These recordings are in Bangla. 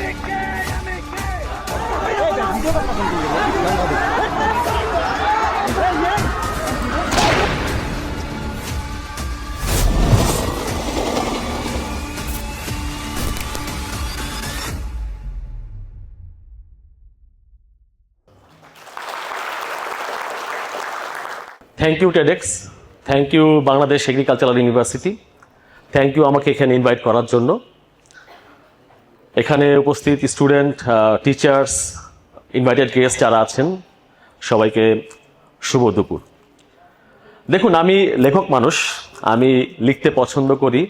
Thank you TEDx, thank you Bangladesh agricultural university, thank you আমাকে এখানে ইনভাইট করার জন্য। এখানে উপস্থিত স্টুডেন্ট, টিচার্স, ইনভাইটেড গেস্ট যারা আছেন, সবাইকে শুভ দুপুর। দেখুন, আমি লেখক মানুষ, আমি লিখতে পছন্দ করি,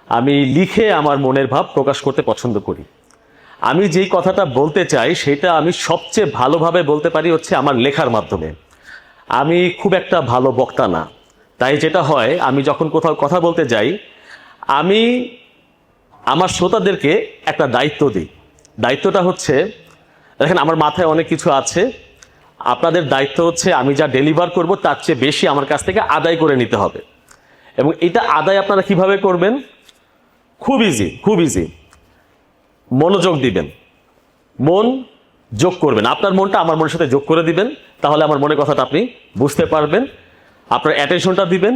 আমি লিখে আমার মনের ভাব প্রকাশ করতে পছন্দ করি। আমি যেই কথাটা বলতে চাই সেটা আমি সবচেয়ে ভালোভাবে বলতে পারি হচ্ছে আমার লেখার মাধ্যমে। আমি খুব একটা ভালো বক্তা না, তাই যেটা হয় আমি যখন কোথাও কথা বলতে যাই, আমি আমার শ্রোতাদেরকে একটা দায়িত্ব দিই। দায়িত্বটা হচ্ছে, দেখেন আমার মাথায় অনেক কিছু আছে, আপনাদের দায়িত্ব হচ্ছে আমি যা ডেলিভার করব তার চেয়ে বেশি আমার কাছ থেকে আদায় করে নিতে হবে। এবং এটা আদায় আপনারা কিভাবে করবেন? খুব ইজি, খুব ইজি। মনোযোগ দিবেন, মন যোগ করবেন, আপনার মনটা আমার মনের সাথে যোগ করে দিবেন, তাহলে আমার মনের কথাটা আপনি বুঝতে পারবেন। আপনার অ্যাটেনশনটা দিবেন।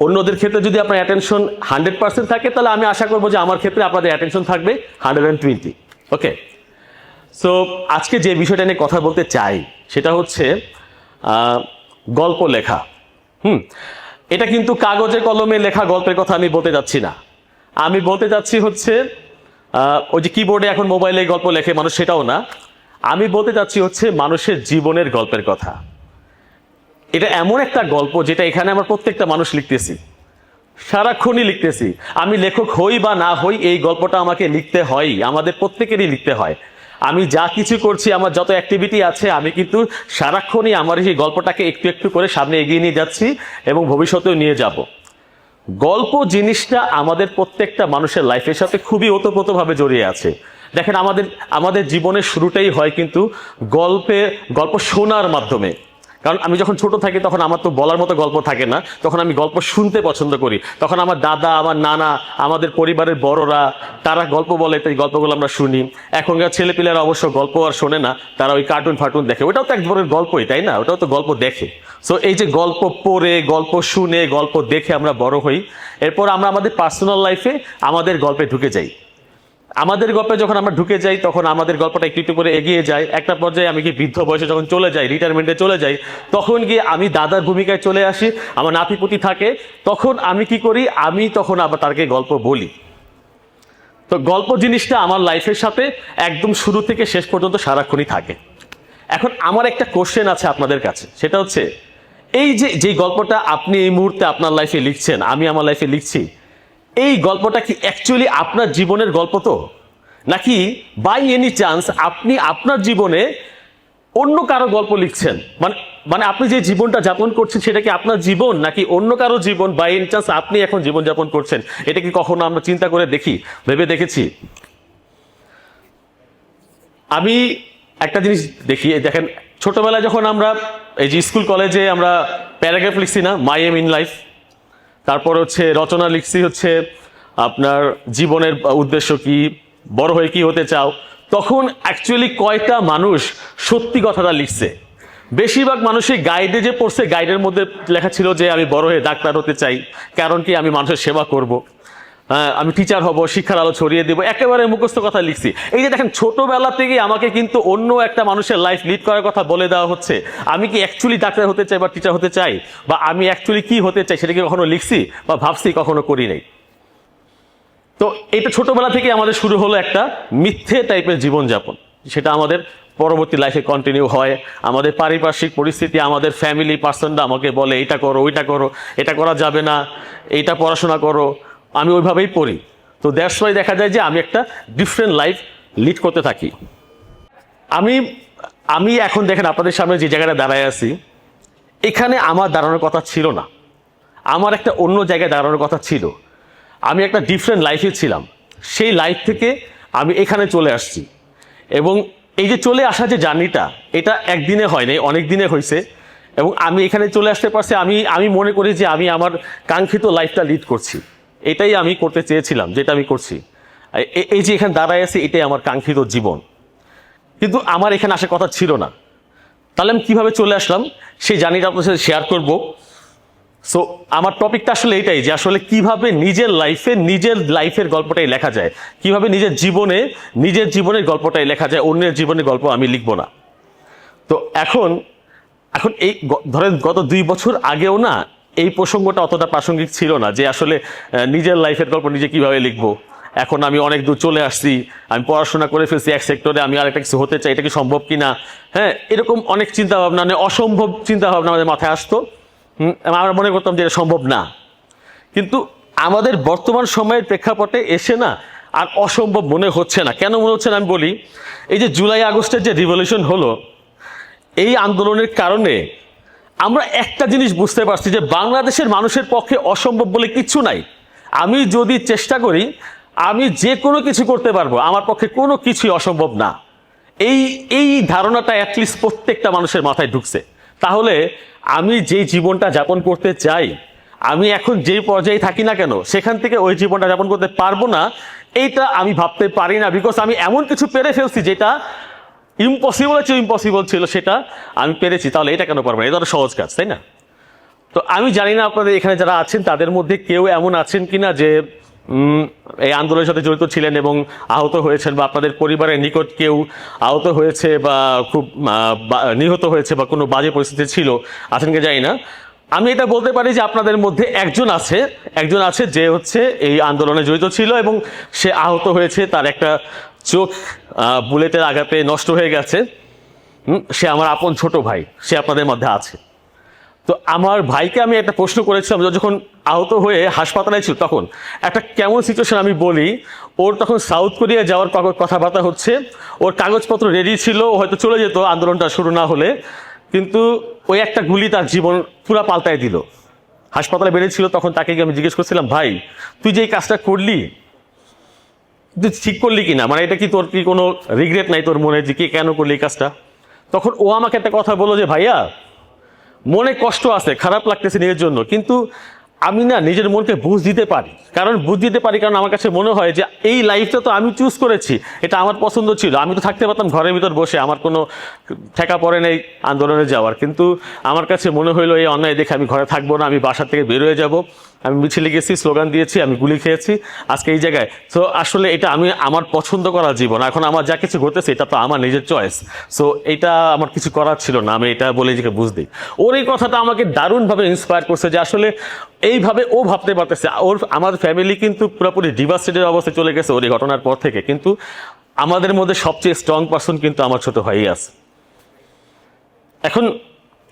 অন্যদের ক্ষেত্রে যদি আপনার অ্যাটেনশন 100% থাকে, তাহলে আমি আশা করবো যে আমার ক্ষেত্রে আপনাদের অ্যাটেনশন থাকবে 120। ওকে, সো আজকে যে বিষয়টা নিয়ে কথা বলতে চাই সেটা হচ্ছে গল্প লেখা। এটা কিন্তু কাগজে কলমে লেখা গল্পের কথা আমি বলতে যাচ্ছি না। আমি বলতে যাচ্ছি হচ্ছে ওই যে কিবোর্ডে এখন মোবাইলে গল্প লেখে মানুষ, সেটাও না। আমি বলতে চাচ্ছি হচ্ছে মানুষের জীবনের গল্পের কথা। এটা এমন একটা গল্প যেটা এখানে আমরা প্রত্যেকটা মানুষ লিখতেছি, সারাক্ষণই লিখতেছি। আমি লেখক হই বা না হই, এই গল্পটা আমাকে লিখতে হয়, আমাদের প্রত্যেকেরই লিখতে হয়। আমি যা কিছু করছি, আমার যত অ্যাক্টিভিটি আছে, আমি কিন্তু সারাক্ষণই আমার এই গল্পটাকে একটু একটু করে সামনে এগিয়ে নিয়ে যাচ্ছি এবং ভবিষ্যতেও নিয়ে যাব। গল্প জিনিসটা আমাদের প্রত্যেকটা মানুষের লাইফের সাথে খুবই ওতপ্রোতভাবে জড়িয়ে আছে। দেখেন, আমাদের জীবনের শুরুটাই হয় কিন্তু গল্প শোনার মাধ্যমে। কারণ আমি যখন ছোট থাকি তখন আমার তো বলার মতো গল্প থাকে না, তখন আমি গল্প শুনতে পছন্দ করি। তখন আমার দাদা, আমার নানা, আমাদের পরিবারের বড়রা তারা গল্প বলে, তাই গল্পগুলো আমরা শুনি। এখনকার ছেলেপিলেরা অবশ্য গল্প আর শোনে না, তারা ওই কার্টুন ফার্টুন দেখে। ওটাও তো এক ধরনের গল্পই, তাই না? ওটাও তো গল্প দেখে। সো এই যে গল্প পড়ে, গল্প শুনে, গল্প দেখে আমরা বড় হই, এরপর আমরা আমাদের পার্সোনাল লাইফে আমাদের গল্পে ঢুকে যাই। আমাদের গল্পে যখন আমরা ঢুকে যাই তখন আমাদের গল্পটা একটু একটু করে এগিয়ে যায়। একটা পর্যায়ে আমি কি বৃদ্ধ বয়সে যখন চলে যাই, রিটায়ারমেন্টে চলে যাই, তখন গিয়ে আমি দাদার ভূমিকায় চলে আসি, আমার নাতিপুতি থাকে। তখন আমি কি করি? আমি তখন আবার তাকে গল্প বলি। তো গল্প জিনিসটা আমার লাইফের সাথে একদম শুরু থেকে শেষ পর্যন্ত সারাক্ষণই থাকে। এখন আমার একটা কোশ্চেন আছে আপনাদের কাছে, সেটা হচ্ছে এই যে গল্পটা আপনি এই মুহূর্তে আপনার লাইফে লিখছেন, আমি আমার লাইফে লিখছি, এই গল্পটা কি অ্যাকচুয়ালি আপনার জীবনের গল্প? তো নাকি বাই এনি চান্স আপনি আপনার জীবনে অন্য কারো গল্প লিখছেন? মানে আপনি যে জীবনটা যাপন করছেন সেটা কি আপনার জীবন, নাকি অন্য কারো জীবন? বাই এনি চান্স আপনি এখন জীবন যাপন করছেন, এটা কি কখনো আমরা চিন্তা করে ভেবে দেখেছি? আমি একটা জিনিস দেখি, দেখেন ছোটবেলায় যখন আমরা এই যে স্কুল কলেজে আমরা প্যারাগ্রাফ লিখছি না, মাই এম ইন লাইফ, তারপর হচ্ছে রচনা লিখছি হচ্ছে আপনার জীবনের উদ্দেশ্য কি, বড় হয়ে কি হতে চাও, তখন অ্যাকচুয়ালি কয়টা মানুষ সত্যি কথাটা লিখছে? বেশিরভাগ মানুষই গাইডে যে পড়ছে, গাইডের মধ্যে লেখা ছিল যে আমি বড় হয়ে ডাক্তার হতে চাই, কারণ কি আমি মানুষের সেবা করব, আমি টিচার হব, শিক্ষার আলো ছড়িয়ে দেবো, একেবারে মুখস্থ কথা লিখছি। এই যে দেখেন, ছোটবেলা থেকে আমাকে কিন্তু অন্য একটা মানুষের লাইফ লিড করার কথা বলে দেওয়া হচ্ছে। আমি কি অ্যাকচুয়ালি ডাক্তার হতে চাই বা টিচার হতে চাই, বা আমি অ্যাকচুয়ালি কি হতে চাই সেটা কি কখনো লিখছি বা ভাবছি? কখনো করি নাই। তো এটা ছোটবেলা থেকে আমাদের শুরু হলো একটা মিথ্যে টাইপের জীবনযাপন, সেটা আমাদের পরবর্তী লাইফে কন্টিনিউ হয়। আমাদের পারিপার্শ্বিক পরিস্থিতি, আমাদের ফ্যামিলি পার্সনরা আমাকে বলে এটা করো, ওইটা করো, এটা করা যাবে না, এইটা পড়াশোনা করো, আমি ওইভাবেই পড়ি। তো দ্যাটস ওয়াই দেখা যায় যে আমি একটা ডিফারেন্ট লাইফ লিড করতে থাকি। আমি এখন দেখেন আপনাদের সামনে যে জায়গাটা দাঁড়ায় আছি, এখানে আমার দাঁড়ানোর কথা ছিল না, আমার একটা অন্য জায়গায় দাঁড়ানোর কথা ছিল। আমি একটা ডিফারেন্ট লাইফে ছিলাম, সেই লাইফ থেকে আমি এখানে চলে আসছি। এবং এই যে চলে আসা যে জার্নিটা, এটা একদিনে হয় নাই, অনেক দিনে হয়েছে। এবং আমি এখানে চলে আসতে পারছি, আমি মনে করি যে আমি আমার কাঙ্ক্ষিত লাইফটা লিড করছি। এটাই আমি করতে চেয়েছিলাম, যেটা আমি করছি। এই যে এখানে দাঁড়ায় আছি, এটাই আমার কাঙ্ক্ষিত জীবন। কিন্তু আমার এখানে আসার কথা ছিল না। তাহলে আমি কীভাবে চলে আসলাম সেই জার্নিটা আপনার সাথে শেয়ার করব। সো আমার টপিকটা আসলে এটাই যে আসলে কিভাবে নিজের লাইফের গল্পটাই লেখা যায়, কিভাবে নিজের জীবনের গল্পটাই লেখা যায়, অন্যের জীবনের গল্প আমি লিখব না। তো এখন এই ধরেন গত 2 বছর আগেও না এই প্রসঙ্গটা অতটা প্রাসঙ্গিক ছিল না যে আসলে নিজের লাইফের গল্প নিজে কিভাবে লিখবো। এখন আমি অনেক দূর চলে আসছি, আমি পড়াশোনা করে ফেলছি এক সেক্টরে, আমি আরেকটা কিছু হতে চাই, এটা কি সম্ভব কিনা, হ্যাঁ, এরকম অনেক চিন্তা ভাবনা, মানে অসম্ভব চিন্তা ভাবনা আমাদের মাথায় আসতো। আমরা মনে করতাম যে এটা সম্ভব না। কিন্তু আমাদের বর্তমান সময়ের প্রেক্ষাপটে এসে না আর অসম্ভব মনে হচ্ছে না। কেন মনে হচ্ছে না আমি বলি। এই যে জুলাই আগস্টের যে রিভলিউশন হলো, এই আন্দোলনের কারণে আমরা একটা জিনিস বুঝতে পারছি যে বাংলাদেশের মানুষের পক্ষে অসম্ভব বলে কিচ্ছু নাই। আমি যদি চেষ্টা করি আমি যে কোনো কিছু করতে পারবো, আমার পক্ষে কোনো কিছুই অসম্ভব না। এই ধারণাটা অ্যাটলিস্ট প্রত্যেকটা মানুষের মাথায় ঢুকছে। তাহলে আমি যেই জীবনটা যাপন করতে চাই, আমি এখন যেই পর্যায়ে থাকি না কেন সেখান থেকে ওই জীবনটা যাপন করতে পারবো না, এইটা আমি ভাবতে পারি না। বিকজ আমি এমন কিছু পেরে ফেলছি যেটা ইম্পসিবল ছিল, সেটা আমি পেরেছি। তাহলে এটা কেন পারবো না? এটা তো সহজ কাজ, তাই না? তো আমি জানি না আপনাদের এখানে যারা আছেন তাদের মধ্যে কেউ এমন আছেন কিনা যে এই আন্দোলনের সাথে জড়িত ছিলেন এবং আহত হয়েছেন, বা আপনাদের পরিবারের নিকট কেউ আহত হয়েছে বা খুব নিহত হয়েছে বা কোনো বাজে পরিস্থিতি ছিল, আছেন কি জানি না। আমি এটা বলতে পারি যে আপনাদের মধ্যে একজন আছে যে হচ্ছে এই আন্দোলনে জড়িত ছিল এবং সে আহত হয়েছে, তার একটা চোখ বুলেটের আঘাতে নষ্ট হয়ে গেছে। সে আমার আপন ছোট ভাই, সে আপনাদের মধ্যে আছে। তো আমার ভাইকে আমি একটা প্রশ্ন করেছিলাম যখন আহত হয়ে হাসপাতালে ছিল, তখন একটা কেমন সিচুয়েশন আমি বলি। ওর তখন সাউথ কোরিয়া যাওয়ার কথাবার্তা হচ্ছে, ওর কাগজপত্র রেডি ছিল, ও হয়তো চলে যেত আন্দোলনটা শুরু না হলে, কিন্তু ওই একটা গুলি তার জীবন পুরা পাল্টায় দিল। হাসপাতালে বেরিয়েছিল, তখন তাকে আমি জিজ্ঞেস করছিলাম, ভাই তুই যে এই কাজটা করলি তুই ঠিক করলি কিনা, মানে এটা কি তোর কি কোনো রিগ্রেট নাই তোর মনে যে কি কেন করলি এই কাজটা? তখন ও আমাকে একটা কথা বললো যে ভাইয়া, মনে কষ্ট আছে, খারাপ লাগতেছে নিজের জন্য, কিন্তু আমি না নিজের মনকে বুঝ দিতে পারি। কারণ আমার কাছে মনে হয় যে এই লাইফটা তো আমি চুজ করেছি, এটা আমার পছন্দ ছিল। আমি তো থাকতে পারতাম ঘরের ভিতর বসে, আমার কোনো ঠেকা পড়ে নেই আন্দোলনে যাওয়ার, কিন্তু আমার কাছে মনে হইলো এই অন্যায় দেখে আমি ঘরে থাকবো না, আমি বাসা থেকে বের হয়ে যাব। আমি মিছিলে গেছি, স্লোগান দিয়েছি, আমি গুলি খেয়েছি আজকে এই জায়গায়। তো আসলে এটা আমার পছন্দ করা জীবন। এখন আমার যা কিছু ঘটেছে এটা তো আমার নিজের চয়েস। সো এটা আমার কিছু করার ছিল না, আমি এটা বলে নিজেকে বুঝ দিই। ওর এই কথাটা আমাকে দারুণভাবে ইন্সপায়ার করছে যে আসলে এইভাবে ও ভাবতে পারতেছে। আমার ফ্যামিলি কিন্তু পুরোপুরি ডিভাস্টেডের অবস্থায় চলে গেছে ওর এই ঘটনার পর থেকে, কিন্তু আমাদের মধ্যে সবচেয়ে স্ট্রং পারসন কিন্তু আমার ছোট ভাই আছে। এখন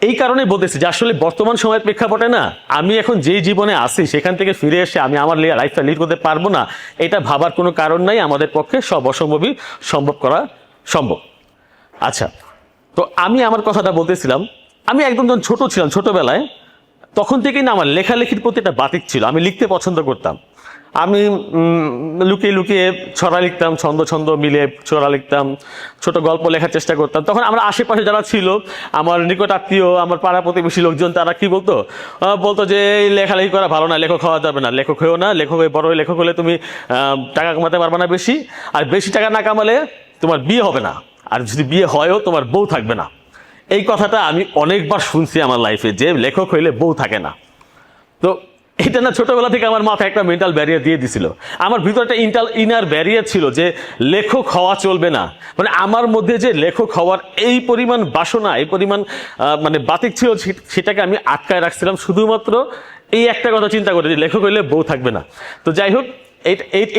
এই কারণে বলতেছি যে আসলে বর্তমান সময়ের প্রেক্ষাপটে না আমি এখন যেই জীবনে আছি সেখান থেকে ফিরে এসে আমি আমার লাইফটা লিড করতে পারবো না, এটা ভাবার কোনো কারণ নাই। আমাদের পক্ষে সব অসম্ভবই সম্ভব করা সম্ভব। আচ্ছা, তো আমি আমার কথাটা বলতেছিলাম, আমি একদম যখন ছোট ছিলাম, ছোটবেলায়, তখন থেকেই না আমার লেখালেখির প্রতি একটা বাতিক ছিল। আমি লিখতে পছন্দ করতাম। আমি লুকিয়ে লুকিয়ে ছড়া লিখতাম, ছন্দ মিলে ছড়া লিখতাম, ছোট গল্প লেখার চেষ্টা করতাম। তখন আমার আশেপাশে যারা ছিল, আমার নিকট আত্মীয়, আমার পাড়া প্রতিবেশী লোকজন, তারা কি বলতো যে এই লেখালেখি করা ভালো না, লেখক হওয়া যাবে না, লেখক হয়েও না, বড় লেখক হলে তুমি টাকা কামাতে পারবে না বেশি, আর বেশি টাকা না কামালে তোমার বিয়ে হবে না, আর যদি বিয়ে হয়ও তোমার বউ থাকবে না। এই কথাটা আমি অনেকবার শুনছি আমার লাইফে, যে লেখক হইলে বউ থাকে না। তো এটা না ছোটবেলা থেকে আমার মাথায় একটা মেন্টাল ব্যারিয়ার দিয়ে দিছিল। আমার ভিতরে একটা ইনার ব্যারিয়ার ছিল যে লেখক হওয়া চলবে না। মানে আমার মধ্যে যে লেখক হওয়ার এই পরিমাণ বাসনা, এই পরিমাণ মানে বাতিক ছিল, সেটাকে আমি আটকায় রাখছিলাম শুধুমাত্র এই একটা কথা চিন্তা করে যে লেখক হইলে বউ থাকবে না। তো যাই হোক,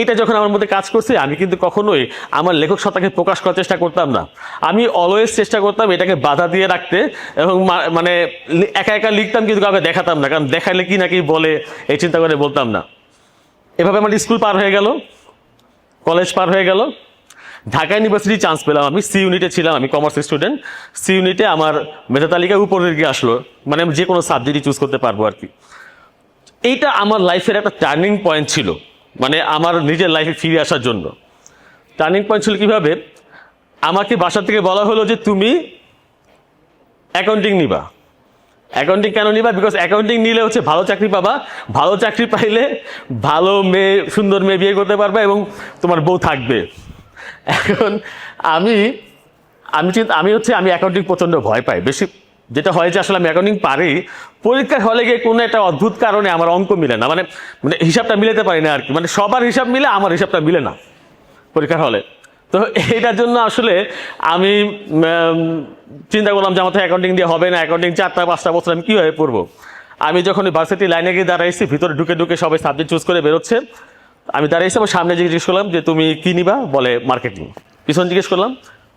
এইটা যখন আমার মধ্যে কাজ করছে, আমি কিন্তু কখনোই আমার লেখক সত্তাকে প্রকাশ করার চেষ্টা করতাম না। আমি অলওয়েজ চেষ্টা করতাম এটাকে বাধা দিয়ে রাখতে, এবং মানে একা একা লিখতাম কিন্তু কাউকে দেখাতাম না, কারণ দেখালে কি নাকি বলে এই চিন্তা করে বলতাম না। এভাবে আমার স্কুল পার হয়ে গেল, কলেজ পার হয়ে গেল, ঢাকা ইউনিভার্সিটি চান্স পেলাম। আমি সি ইউনিটে ছিলাম, আমি কমার্স স্টুডেন্ট। সি ইউনিটে আমার মেধা তালিকায় উপরের দিকে আসলো, মানে আমি যে কোনো সাবজেক্টই চুজ করতে পারবো আর কি। এইটা আমার লাইফের একটা টার্নিং পয়েন্ট ছিল, মানে আমার নিজের লাইফে ফিরে আসার জন্য। টার্নিং পয়েন্ট ছিল কিভাবে, আমাকে বাসা থেকে বলা হলো যে তুমি অ্যাকাউন্টিং নিবা। অ্যাকাউন্টিং কেন নিবা? বিকজ অ্যাকাউন্টিং নিলে হচ্ছে ভালো চাকরি পাবা, ভালো চাকরি পাইলে ভালো মেয়ে, সুন্দর মেয়ে বিয়ে করতে পারবা এবং তোমার বউ থাকবে। এখন আমি আমি আমি হচ্ছে আমি অ্যাকাউন্টিং প্রচণ্ড ভয় পাই বেশি। যেটা হয় যে আসলে আমি অ্যাকাউন্টিং পারি, পরীক্ষার হলে গিয়ে কোনো একটা অদ্ভুত কারণে আমার অঙ্ক মিলে না, মানে মানে হিসাবটা মিলাতে পারি না আর কি, মানে সবার হিসাব মিলে আমার হিসাবটা মিলে না পরীক্ষার হলে। তো এটার জন্য আসলে আমি চিন্তা করলাম যে আমার তো অ্যাকাউন্টিং দিয়ে হবে না, অ্যাকাউন্টিং 4-5 বছর আমি কীভাবে পড়বো। আমি যখন ভার্সিটি লাইনে গিয়ে দাঁড়াইছি, ভিতরে ঢুকে ঢুকে সবাই সাবজেক্ট চুজ করে বেরোচ্ছে, আমি দাঁড়াইছি, আমার সামনে জিজ্ঞেস করলাম যে তুমি কী নিবা, বলে মার্কেটিং। পিছন জিজ্ঞেস করলাম,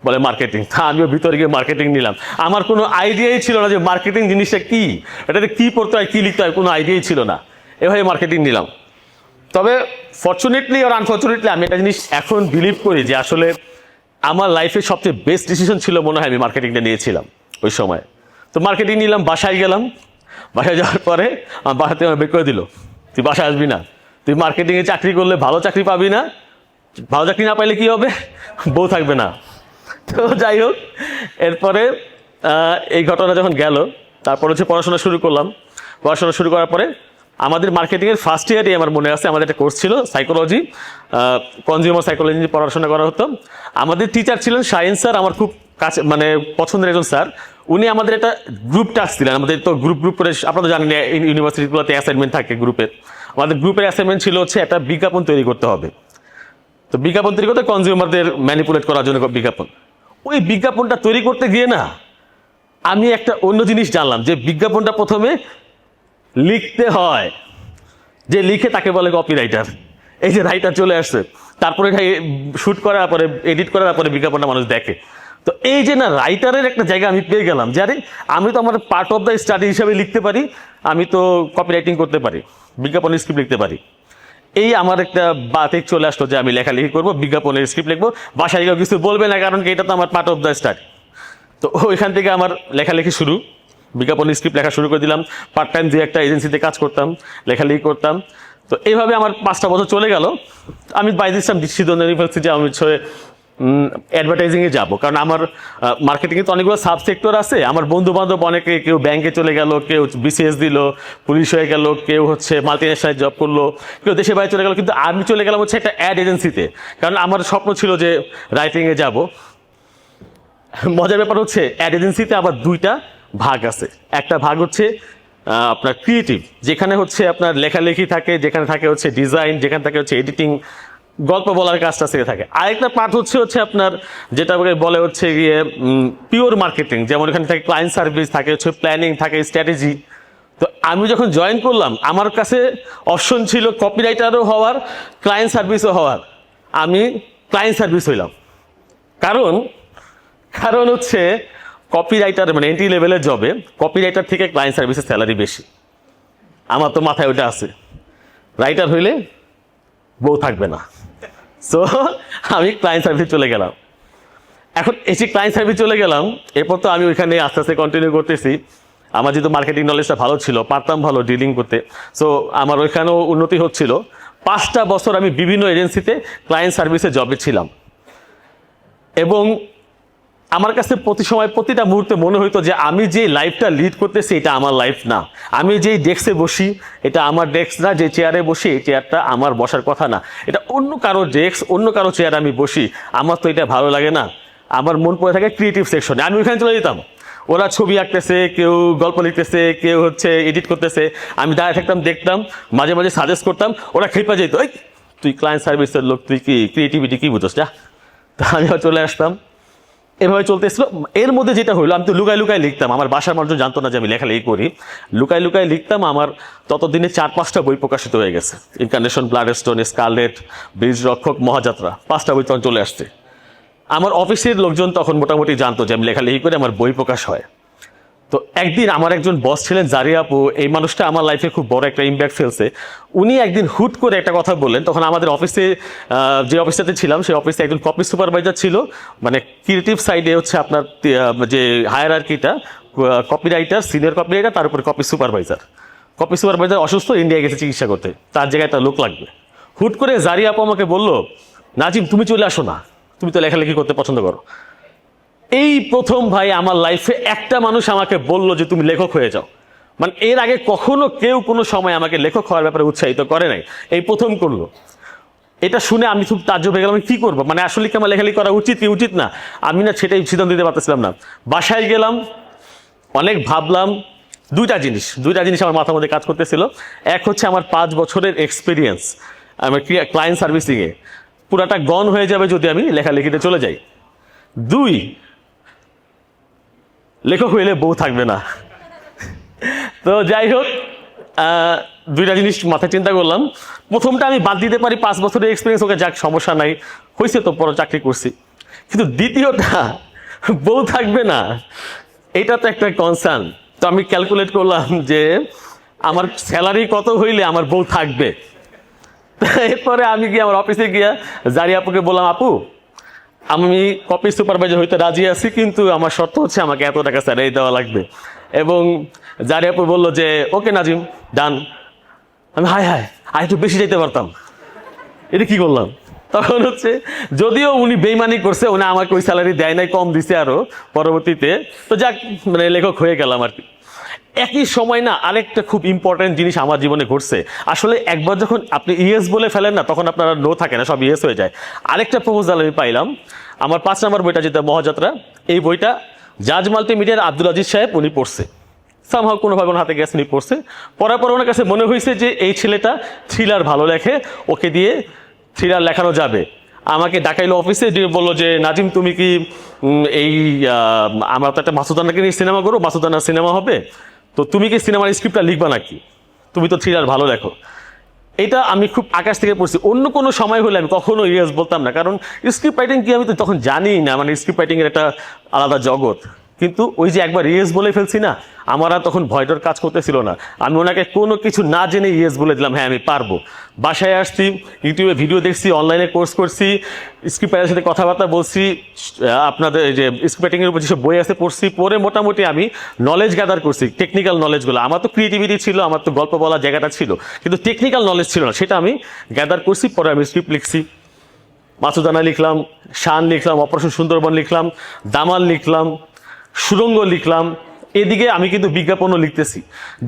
বলে মার্কেটিং। তা আমিও ভিতরে গিয়ে মার্কেটিং নিলাম। আমার কোনো আইডিয়াই ছিল না যে মার্কেটিং জিনিসটা কী, এটাতে কী পড়তে হয়, কী লিখতে হয়, কোনো আইডিয়াই ছিল না। এভাবে মার্কেটিং নিলাম। তবে ফর্চুনেটলি আর আনফর্চুনেটলি আমি একটা জিনিস এখন বিলিভ করি যে আসলে আমার লাইফের সবচেয়ে বেস্ট ডিসিশন ছিল মনে হয় আমি মার্কেটিংটা নিয়েছিলাম ওই সময়। তো মার্কেটিং নিলাম, বাসায় গেলাম। বাসায় যাওয়ার পরে আমার বাসা থেকে আমার বের করে দিল, তুই বাসায় আসবি না, তুই মার্কেটিংয়ে চাকরি করলে ভালো চাকরি পাবি না, ভালো চাকরি না পাইলে কী হবে, বউ থাকবে না। তো যাই হোক, এরপরে এই ঘটনা যখন গেল, তারপর হচ্ছে পড়াশোনা শুরু করলাম। পড়াশোনা শুরু করার পরে আমাদের মার্কেটিংয়ের ফার্স্ট ইয়ারই আমার মনে আছে আমাদের একটা কোর্স ছিল সাইকোলজি, কনজিউমার সাইকোলজি নিয়ে পড়াশোনা করা হতো। আমাদের টিচার ছিলেন শাহিন স্যার, আমার খুব কাছে মানে পছন্দের একজন স্যার। উনি আমাদের একটা গ্রুপ টাস্ক দিলেন, আমাদের তো গ্রুপ করে, আপনারা জানেন ইউনিভার্সিটিগুলোতে অ্যাসাইনমেন্ট থাকে গ্রুপের। আমাদের গ্রুপের অ্যাসাইনমেন্ট ছিল হচ্ছে একটা বিজ্ঞাপন তৈরি করতে হবে। তো বিজ্ঞাপন তৈরি করতে কনজিউমারদের ম্যানিপুলেট করার জন্য বিজ্ঞাপন। ওই বিজ্ঞাপনটা তৈরি করতে গিয়ে না আমি একটা অন্য জিনিস জানলাম, যে বিজ্ঞাপনটা প্রথমে লিখতে হয়, যে লিখে তাকে বলে কপিরাইটার। এই যে রাইটার চলে আসছে, তারপরে শুট করার পরে, এডিট করার পরে বিজ্ঞাপনটা মানুষ দেখে। তো এই যে না রাইটারের একটা জায়গা আমি পেয়ে গেলাম, যে আরে আমি তো আমার পার্ট অফ দ্য স্টাডি হিসাবে লিখতে পারি, আমি তো কপিরাইটিং করতে পারি, বিজ্ঞাপনের স্ক্রিপ্ট লিখতে পারি। এই আমার একটা বাতিক চলে আসলো যে আমি লেখালেখি করবো, বিজ্ঞাপনের স্ক্রিপ্ট লিখবো, বাসায় কেউ কিছু বলবে না, কারণ কি এটা তো আমার পার্ট অফ দ্য স্টাডি। তো ওইখান থেকে আমার লেখালেখি শুরু, বিজ্ঞাপনের স্ক্রিপ্ট লেখা শুরু করে দিলাম। পার্ট টাইম দিয়ে একটা এজেন্সিতে কাজ করতাম, লেখালেখি করতাম। তো এইভাবে আমার 5টা বছর চলে গেল। আমি বাই দিস টাইম সিদ্ধ ইউনিভার্সিটি আমি হচ্ছে অ্যাডভার্টাইজিংয়ে যাব, কারণ আমার মার্কেটিংয়ে তো অনেকগুলো সাব সেক্টর আছে। আমার বন্ধু বান্ধব অনেকে, কেউ ব্যাংকে চলে গেল, কেউ বিসিএস দিল, পুলিশ হয়ে গেল, কেউ হচ্ছে মাল্টি ন্যাশনাল জব করলো, কেউ দেশের বাইরে চলে গেল, কিন্তু আমি চলে গেলাম হচ্ছে একটা অ্যাড এজেন্সিতে, কারণ আমার স্বপ্ন ছিল যে রাইটিংয়ে যাব। মজার ব্যাপার হচ্ছে অ্যাড এজেন্সিতে আবার 2টা ভাগ আছে। একটা ভাগ হচ্ছে আপনার ক্রিয়েটিভ, যেখানে হচ্ছে আপনার লেখালেখি থাকে, যেখানে থাকে হচ্ছে ডিজাইন, যেখানে থাকে হচ্ছে এডিটিং, গল্প বলার কাজটা থেকে থাকে। আরেকটা পার্ট হচ্ছে আপনার যেটা বলে হচ্ছে গিয়ে পিওর মার্কেটিং, যেমন এখানে থাকে ক্লায়েন্ট সার্ভিস, থাকে হচ্ছে প্ল্যানিং, থাকে স্ট্র্যাটেজি। তো আমি যখন জয়েন করলাম আমার কাছে অপশন ছিল কপিরাইটারও হওয়ার, ক্লায়েন্ট সার্ভিসও হওয়ার। আমি ক্লায়েন্ট সার্ভিস হইলাম, কারণ হচ্ছে কপিরাইটার মানে এন্ট্রি লেভেলের জবে কপিরাইটার থেকে ক্লায়েন্ট সার্ভিসের স্যালারি বেশি। আমার তো মাথায় ওইটা আছে, রাইটার হইলে বউ থাকবে না। সো আমি ক্লায়েন্ট সার্ভিস চলে গেলাম। এখন এসে ক্লায়েন্ট সার্ভিস চলে গেলাম, এরপর তো আমি ওইখানে আস্তে আস্তে কন্টিনিউ করতেছি। আমার যেহেতু মার্কেটিং নলেজটা ভালো ছিল, পারতাম ভালো ডিলিং করতে, সো আমার ওইখানেও উন্নতি হচ্ছিল। 5টা বছর আমি বিভিন্ন এজেন্সিতে ক্লায়েন্ট সার্ভিসে জবে ছিলাম, এবং আমার কাছে প্রতিটা মুহূর্তে মনে হইতো যে আমি যে লাইফটা লিড করতেছি এটা আমার লাইফ না। আমি যেই ডেস্কে বসি এটা আমার ডেস্ক না, যে চেয়ারে বসি এই চেয়ারটা আমার বসার কথা না, এটা অন্য কারো ডেস্ক, অন্য কারো চেয়ারে আমি বসি। আমার তো এটা ভালো লাগে না। আমার মন পড়ে থাকে ক্রিয়েটিভ সেকশনে, আমি ওইখানে চলে যেতাম। ওরা ছবি আঁকতেছে, কেউ গল্প লিখতেছে, কেউ হচ্ছে এডিট করতেছে, আমি দাঁড়িয়ে থাকতাম, দেখতাম, মাঝে মাঝে সাজেস্ট করতাম। ওরা খেপা যেত, ওই তুই ক্লায়েন্ট সার্ভিসের লোক, তুই কি ক্রিয়েটিভিটি কী বুঝোস যা। তা আমি চলে আসতাম, এভাবে চলতেছিল। এর মধ্যে যেটা হলো, আমি তো লুকায় লুকায় লিখতাম, আমার বাসার মানুষজন জানতো না যে আমি লেখালেখি করি। লুকায় লুকায় লিখতাম। আমার ততদিনে 4-5টা বই প্রকাশিত হয়ে গেছে। ইনকারনেশন, ব্লাডস্টোন, স্কারলেট, বীজ রক্ষক, মহাযাত্রা, 5টা বই তখন চলে আসছে। আমার অফিসের লোকজন তখন মোটামুটি জানতো যে আমি লেখালেখি করে, আমার বই প্রকাশ হয়। তো একদিন আমার একজন বস ছিলেন জারিয়া আপু, এই মানুষটা আমার লাইফে খুব বড় একটা ইম্প্যাক্ট ফেলছে। উনি একদিন হুট করে একটা কথা বললেন। তখন আমাদের অফিসে, যে অফিসটাতে ছিলাম সেই অফিসে একজন কপি সুপারভাইজার ছিল, মানে ক্রিয়েটিভ সাইডে হচ্ছে আপনার যে হায়ারার্কিটা, কপিরাইটার, সিনিয়র কপিরাইটার, তার উপরে কপি সুপারভাইজার। কপি সুপারভাইজার অসুস্থ, ইন্ডিয়া গেছে চিকিৎসা করতে, তার জায়গায় তার লোক লাগবে। হুট করে জারিয়া আপু আমাকে বললো, নাজিম তুমি চলে আসো না, তুমি তো লেখালেখি করতে পছন্দ করো। এই প্রথম ভাই আমার লাইফে একটা মানুষ আমাকে বললো যে তুমি লেখক হয়ে যাও। মানে এর আগে কখনো কেউ কোনো সময় আমাকে লেখক হওয়ার ব্যাপারে উৎসাহিত করে নাই, এই প্রথম করলো। এটা শুনে আমি খুব তাজ্জব হয়ে গেলাম, আমি কি করবো, মানে আসলে কি আমার লেখালেখি করা উচিত কি উচিত না, আমি না সেটাই সিদ্ধান্ত দিতে পারতেছিলাম না। বাসায় গেলাম, অনেক ভাবলাম, দুইটা জিনিস আমার মাথার মধ্যে কাজ করতেছিল। এক হচ্ছে আমার 5 বছরের এক্সপিরিয়েন্স আমার ক্লায়েন্ট সার্ভিসিংয়ে পুরাটা গন হয়ে যাবে যদি আমি লেখালেখিতে চলে যাই। 2, লেখক হইলে বউ থাকবে না। তো যাই হোক, দুইটা জিনিস মাথায় চিন্তা করলাম। প্রথমটা আমি বাদ দিতে পারি, 5 বছরের এক্সপিরিয়েন্স, ওকে যাক সমস্যা নাই, হয়েছে তো, বড় চাকরি করছি। কিন্তু দ্বিতীয়টা, বউ থাকবে না, এটা তো একটা কনসার্ন। তো আমি ক্যালকুলেট করলাম যে আমার স্যালারি কত হইলে আমার বউ থাকবে। এরপরে আমি গিয়ে আমার অফিসে গিয়া জারি আপুকে বললাম, আপু আমি কপি সুপারভাইজার হইতে রাজি আছি, কিন্তু আমার শর্ত হচ্ছে আমাকে এত টাকা স্যালারি দেওয়া লাগবে। এবং জারি আপু বললো যে ওকে নাজিম, ডান। আমি হায় আর একটু বেশি যেতে পারতাম, এটা কি করলাম। তখন হচ্ছে যদিও উনি বেইমানি করছে, উনি আমাকে ওই স্যালারি দেয় নাই, কম দিছে আরো পরবর্তীতে। তো যাক, মানে লেখক হয়ে গেলাম আর কি। একই সময় না আরেকটা খুব ইম্পর্টেন্ট জিনিস আমার জীবনে ঘটছে। আসলে একবার যখন আপনি ইয়েস বলে ফেলেন না, তখন আপনার নো থাকে না, সব ইয়েস হয়ে যায়। আরেকটা প্রপোজাল আমি পাইলাম। আমার 5 নম্বর বইটা যেটা মহাযাত্রা, এই বইটা জাজ মাল্টিমিডিয়ার আব্দুল আজিজ সাহেব উনি পড়ছে, সামহাও কোনোভাবে ওনার হাতে গেছে, উনি পড়ছে। পড়ার পর ওনার কাছে মনে হয়েছে যে এই ছেলেটা থ্রিলার ভালো লেখে, ওকে দিয়ে থ্রিলার লেখানো যাবে। আমাকে ডাকাইলো অফিসে, দিয়ে বললো যে নাজিম তুমি কি এই আমরা তো একটা মাসুদানাকে নিয়ে সিনেমা করবো, মাসুদানার সিনেমা হবে, তো তুমি কি সিনেমার স্ক্রিপ্টটা লিখবা নাকি, তুমি তো থ্রিলার ভালো লেখো। এটা আমি খুব আকাশ থেকে পড়ছি। অন্য কোনো সময় হলে আমি কখনো ইয়েস বলতাম না, কারণ স্ক্রিপ্ট রাইটিং কি আমি তো তখন জানি না, মানে স্ক্রিপ্ট রাইটিংয়ের একটা আলাদা জগৎ। কিন্তু ওই যে একবার ইয়েস বলে ফেলছি না, আমার আর তখন ভয়টার কাজ করতেছিল না। আমি ওনাকে কোনো কিছু না জেনে ইয়েস বলে দিলাম, হ্যাঁ আমি পারবো। বাসায় আসছি, ইউটিউবে ভিডিও দেখছি, অনলাইনে কোর্স করছি, স্ক্রিপ্ট রাইটারের সাথে কথাবার্তা বলছি, আপনাদের যে স্ক্রিপ্ট রাইটিংয়ের উপর যেসব বই আছে পড়ছি, পড়ে মোটামুটি আমি নলেজ গ্যাদার করছি, টেকনিক্যাল নলেজগুলো। আমার তো ক্রিয়েটিভিটি ছিল, আমার তো গল্প বলার জায়গাটা ছিল, কিন্তু টেকনিক্যাল নলেজ ছিল না, সেটা আমি গ্যাদার করছি। পরে আমি স্ক্রিপ্ট লিখছি, মাসুদানা লিখলাম, শান লিখলাম, অপারেশন সুন্দরবন লিখলাম, দামাল লিখলাম, সুরঙ্গ লিখলাম। এদিকে আমি কিন্তু বিজ্ঞাপনও লিখতেছি।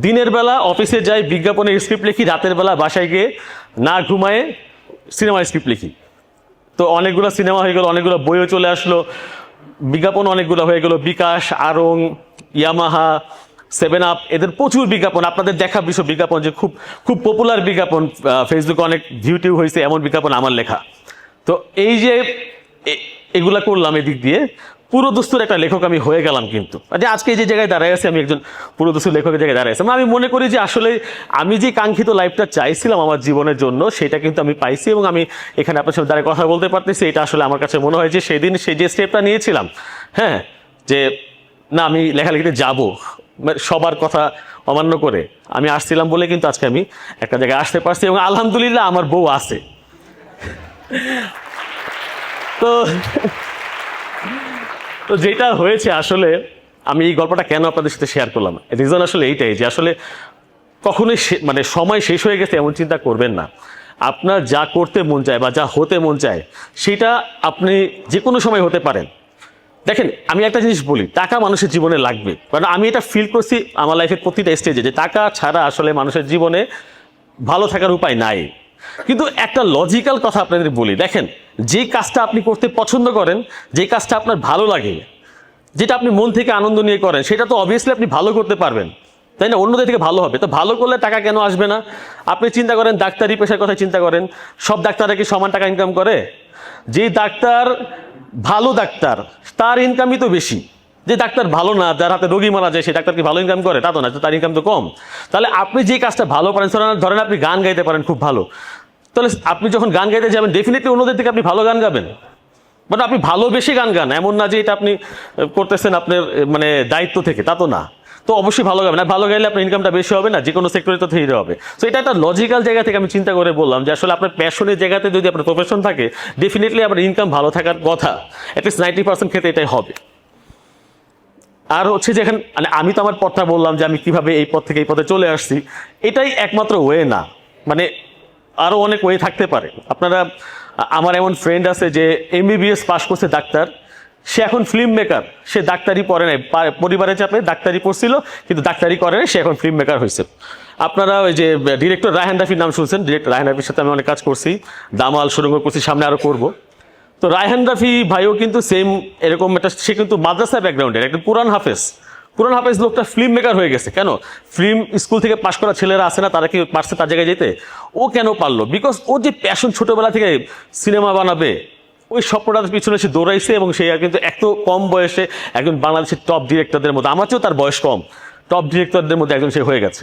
দিনের বেলা অফিসে যাই, বিজ্ঞাপনের স্ক্রিপ্ট লিখি, রাতের বেলা বাসায় গিয়ে না ঘুমায়ে সিনেমার স্ক্রিপ্ট লিখি। তো অনেকগুলো সিনেমা হয়ে গেল, অনেকগুলো বইও চলে আসলো, বিজ্ঞাপন অনেকগুলো হয়ে গেল। বিকাশ, আড়ং, ইয়ামাহা, 7 আপ, এদের প্রচুর বিজ্ঞাপন, আপনাদের দেখা বিষয় বিজ্ঞাপন, যে খুব খুব পপুলার বিজ্ঞাপন, ফেসবুকে অনেক ভিউ হয়েছে, এমন বিজ্ঞাপন আমার লেখা। তো এই যে এগুলা করলাম, এদিক দিয়ে পুরোদস্তুর একটা লেখক আমি হয়ে গেলাম। কিন্তু আজকে যে জায়গায় দাঁড়ায় আছি, আমি একজন পুরোদস্তুর লেখকের জায়গায় দাঁড়ায় আছি। আমি মনে করি যে আসলে আমি যে কাঙ্ক্ষিত লাইফটা চাইছিলাম আমার জীবনের জন্য, সেটা কিন্তু আমি পাইছি, এবং আমি এখানে আপনার সাথে দাঁড়িয়ে কথা বলতে পারতেছি। এটা আসলে আমার কাছে মনে হয় যে সেদিন সেই যে স্টেপটা নিয়েছিলাম, হ্যাঁ, যে না আমি লেখালেখিতে যাব, সবার কথা অমান্য করে আমি আসছিলাম বলে কিন্তু আজকে আমি একটা জায়গায় আসতে পারছি, এবং আলহামদুলিল্লাহ আমার বউ আছে। তো তো যেটা হয়েছে, আসলে আমি এই গল্পটা কেন আপনাদের সাথে শেয়ার করলাম, রিজন আসলে এইটাই যে আসলে কখনোই মানে সময় শেষ হয়ে গেছে এমন চিন্তা করবেন না। আপনার যা করতে মন চায় বা যা হতে মন চায়, সেটা আপনি যে কোনো সময় হতে পারেন। দেখেন, আমি একটা জিনিস বলি, টাকা মানুষের জীবনে লাগবে, কারণ আমি এটা ফিল করছি আমার লাইফের প্রতিটা স্টেজে, যে টাকা ছাড়া আসলে মানুষের জীবনে ভালো থাকার উপায় নাই। কিন্তু একটা লজিক্যাল কথা আপনাদের বলি, দেখেন, যে কাজটা আপনি করতে পছন্দ করেন, যে কাজটা আপনার ভালো লাগে, যেটা আপনি মন থেকে আনন্দ নিয়ে করেন, সেটা তো অবভিয়াসলি আপনি ভালো করতে পারবেন, তাই না? অন্যদের থেকে ভালো হবে। তো ভালো করলে টাকা কেন আসবে না? আপনি চিন্তা করেন, ডাক্তারি পেশার কথা চিন্তা করেন, সব ডাক্তাররা কি সমান টাকা ইনকাম করে? যে ডাক্তার ভালো ডাক্তার, তার ইনকামই তো বেশি। যে ডাক্তার ভালো না, যার হাতে রোগী মারা যায়, সেই ডাক্তার কি ভালো ইনকাম করে? তা তো না, তার ইনকাম তো কম। তাহলে আপনি যে কাজটা ভালো পারেন, ধরেন আপনি গান গাইতে পারেন খুব ভালো, তাহলে আপনি যখন গান গাইতে যাবেন, ডেফিনেটলি অন্যদের থেকে আপনি ভালো গান গাবেন। বাট আপনি ভালোবেসে গান গান, এমন না যে এটা আপনি করতেছেন আপনার মানে দায়িত্ব থেকে, তা তো না। তো অবশ্যই ভালো গাবেন, আর ভালো গাইলে আপনার ইনকামটা বেশি হবে না, যে কোনো সেক্টরে তো থেকে হবে। সো এটা একটা লজিক্যাল জায়গা থেকে আমি চিন্তা করে বললাম যে আসলে আপনার প্যাশনের জায়গাতে যদি আপনার প্রফেশন থাকে, ডেফিনেটলি আপনার ইনকাম ভালো থাকার কথা, অ্যাটলিস্ট 90% ক্ষেত্রে এটাই হবে। আর হচ্ছে যে এখন মানে আমি তো আমার পথটা বললাম যে আমি কিভাবে এই পথ থেকে এই পথে চলে আসছি, এটাই একমাত্র ওয়ে না, মানে আরও অনেক ওয়ে থাকতে পারে। আপনারা, আমার এমন ফ্রেন্ড আছে যে MBBS পাশ করছে ডাক্তার, সে এখন ফিল্ম মেকার, সে ডাক্তারি পড়ে নাই, পরিবারের চাপে ডাক্তারি পড়ছিল কিন্তু ডাক্তারি করে নাই, সে এখন ফিল্ম মেকার হয়েছে। আপনারা ওই যে ডিরেক্টর রায়হান রাফির নাম শুনছেন, ডিরেক্টর রায়হান রাফির সাথে আমি অনেক কাজ করছি, দামাল সুরঙ্গ করছি, সামনে আরও করব। তো রায়হান রাফি ভাইও কিন্তু সেম এরকম একটা, সে কিন্তু মাদ্রাসা ব্যাকগ্রাউন্ডের একটা কোরআন হাফেজ লোকটা ফিল্ম মেকার হয়ে গেছে। কেন? ফিল্ম স্কুল থেকে পাশ করা ছেলেরা আছে না, তারা কি পারছে তার জায়গায় যেতে? ও কেন পারলো? বিকজ ও যে প্যাশন ছোটবেলা থেকে সিনেমা বানাবে, ওই স্বপ্নটার পিছনে সে দৌড়াইছে এবং সে কিন্তু এত কম বয়সে একজন বাংলাদেশের টপ ডিরেক্টরদের মধ্যে, আমার চেয়েও তার বয়স কম, টপ ডিরেক্টরদের মধ্যে একজন সে হয়ে গেছে।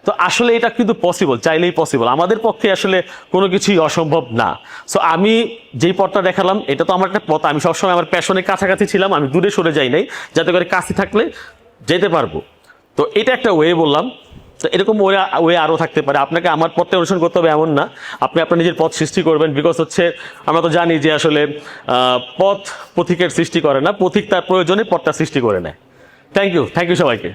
তো আসলে এটা কিন্তু পসিবল, চাইলেই পসিবল, আমাদের পক্ষে আসলে কোনো কিছুই অসম্ভব না। সো আমি যেই পথটা দেখালাম, এটা তো আমার একটা পথ, আমি সবসময় আমার প্যাশনের কাছাকাছি ছিলাম, আমি দূরে সরে যাই নাই, যাতে করে কাছে থাকলে যেতে পারবো। তো এটা একটা ওয়ে বললাম। তো এরকম ওয়ে আরও থাকতে পারে, আপনাকে আমার পথটা অনুসরণ করতে হবে এমন না, আপনি আপনার নিজের পথ সৃষ্টি করবেন। বিকজ হচ্ছে আমরা তো জানি যে আসলে পথিকের সৃষ্টি করে না, পথিক তার প্রয়োজনে পথটা সৃষ্টি করে নেয়। থ্যাংক ইউ সবাইকে।